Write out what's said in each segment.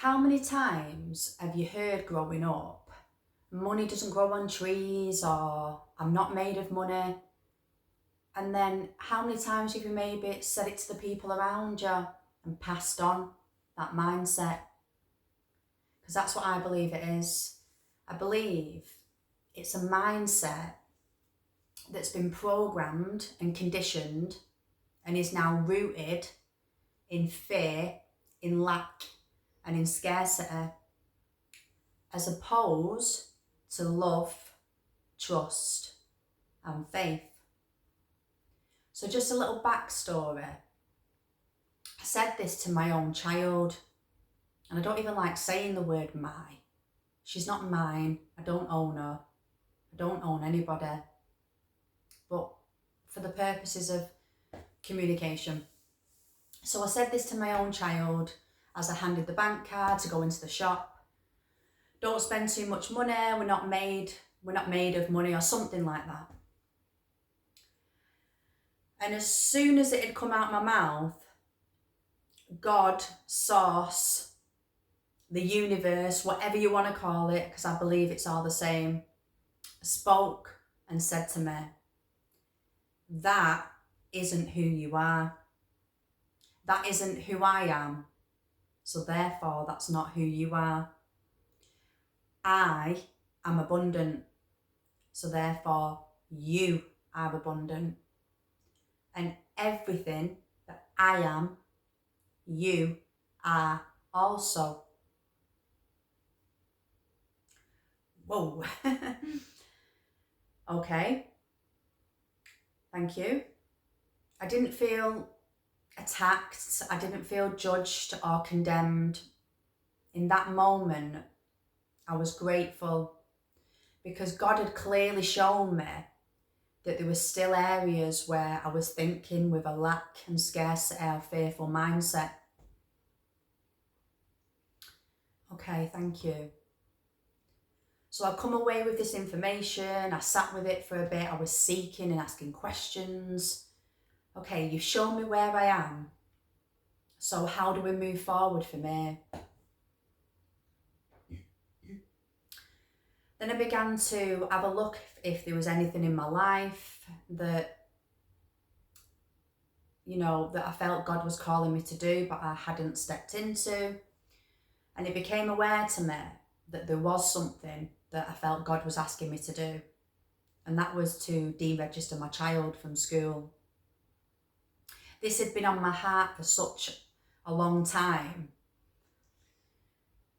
How many times have you heard growing up, money doesn't grow on trees, or I'm not made of money? And then how many times have you maybe said it to the people around you and passed on that mindset? Because that's what I believe it is. I believe it's a mindset that's been programmed and conditioned and is now rooted in fear, in lack, and in scarcity, as opposed to love, trust, and faith. So just a little backstory. I said this to my own child, and I don't even like saying the word my. She's not mine. I don't own her. I don't own anybody. But for the purposes of communication. So I said this to my own child as I handed the bank card to go into the shop. Don't spend too much money. We're not made of money, or something like that. And as soon as it had come out my mouth, God, source, the universe, whatever you want to call it, because I believe it's all the same, spoke and said to me, that isn't who you are. That isn't who I am. So therefore, that's not who you are. I am abundant. So therefore, you are abundant. And everything that I am, you are also. Whoa. Okay. Thank you. I didn't feel attacked. I didn't feel judged or condemned. In that moment, I was grateful because God had clearly shown me that there were still areas where I was thinking with a lack and scarcity or fearful mindset. Okay, thank you. So I come away with this information, I sat with it for a bit, I was seeking and asking questions. Okay, you've shown me where I am, so how do we move forward for me? Then I began to have a look if there was anything in my life that, that I felt God was calling me to do, but I hadn't stepped into. And it became aware to me that there was something that I felt God was asking me to do. And that was to deregister my child from school. This had been on my heart for such a long time.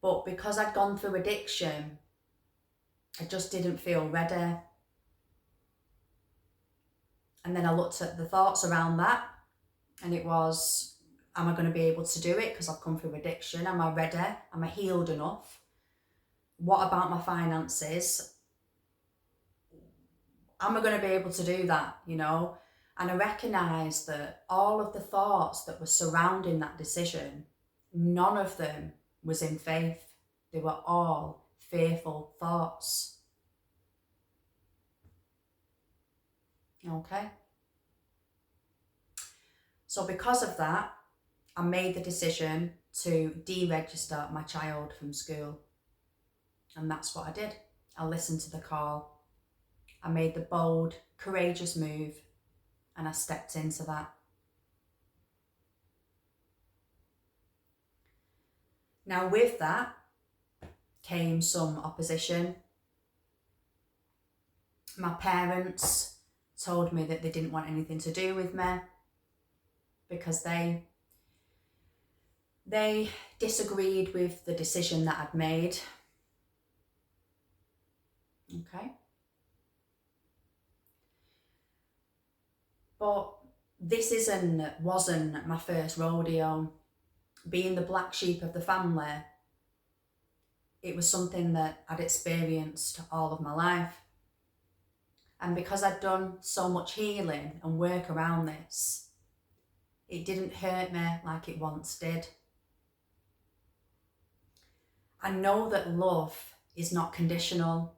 But because I'd gone through addiction, I just didn't feel ready. And then I looked at the thoughts around that, and it was, am I going to be able to do it because I've come through addiction? Am I ready? Am I healed enough? What about my finances? Am I going to be able to do that, And I recognised that all of the thoughts that were surrounding that decision, none of them was in faith. They were all fearful thoughts. Okay. So because of that, I made the decision to deregister my child from school. And that's what I did. I listened to the call. I made the bold, courageous move, and I stepped into that. Now with that came some opposition. My parents told me that they didn't want anything to do with me because they disagreed with the decision that I'd made. Okay. But this wasn't my first rodeo. Being the black sheep of the family, it was something that I'd experienced all of my life. And because I'd done so much healing and work around this, it didn't hurt me like it once did. I know that love is not conditional.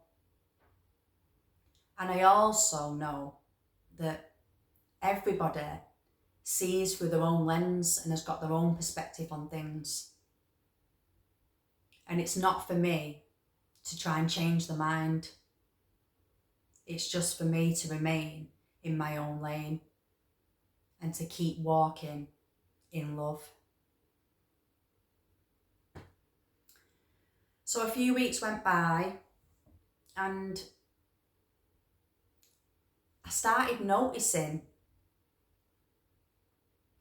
And I also know that everybody sees through their own lens and has got their own perspective on things. And it's not for me to try and change the mind. It's just for me to remain in my own lane and to keep walking in love. So a few weeks went by and I started noticing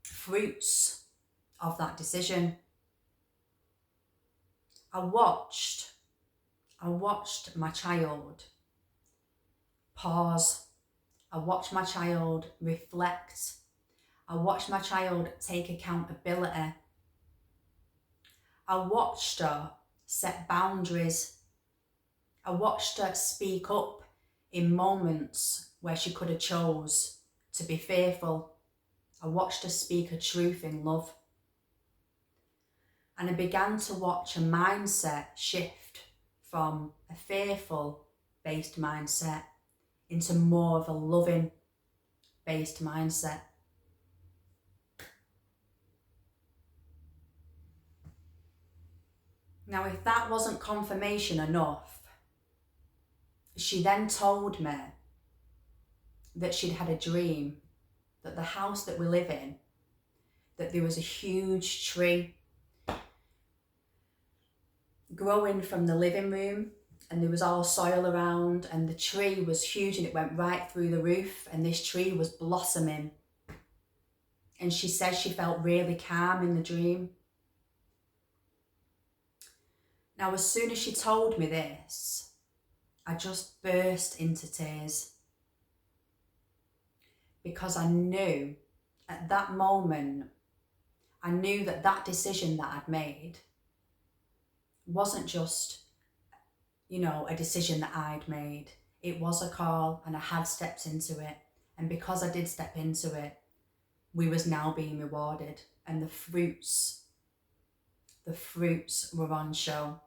fruits of that decision. I watched my child pause. I watched my child reflect. I watched my child take accountability. I watched her set boundaries. I watched her speak up in moments where she could have chose to be fearful. I watched her speak her truth in love. And I began to watch a mindset shift from a fearful based mindset into more of a loving based mindset. Now, if that wasn't confirmation enough, she then told me that she'd had a dream that the house that we live in, that there was a huge tree growing from the living room, and there was all soil around, and the tree was huge and it went right through the roof, and this tree was blossoming. And she said she felt really calm in the dream. Now, as soon as she told me this, I just burst into tears, because I knew at that moment, I knew that that decision that I'd made wasn't just, a decision that I'd made. It was a call, and I had stepped into it. And because I did step into it, we was now being rewarded, and the fruits were on show.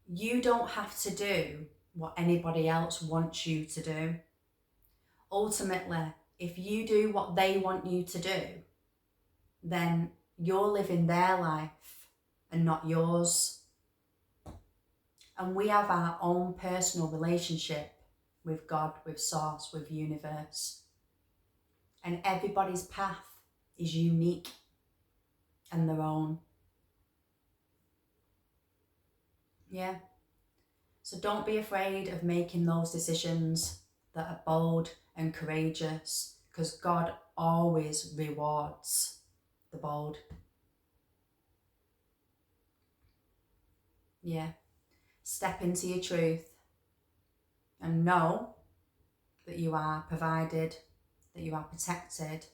You don't have to do what anybody else wants you to do. Ultimately, if you do what they want you to do, then you're living their life and not yours. And we have our own personal relationship with God, with Source, with universe. And everybody's path is unique and their own. Yeah. So don't be afraid of making those decisions that are bold and courageous, because God always rewards the bold. Yeah. Step into your truth and know that you are provided, that you are protected,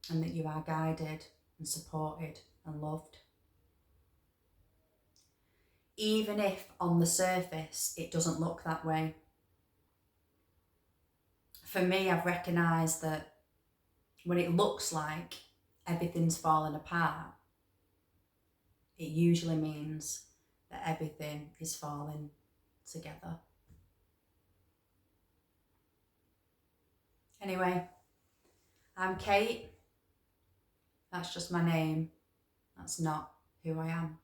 and that you are guided and supported and loved. Even if on the surface it doesn't look that way. For me, I've recognised that when it looks like everything's falling apart, it usually means that everything is falling together. Anyway, I'm Kate. That's just my name. That's not who I am.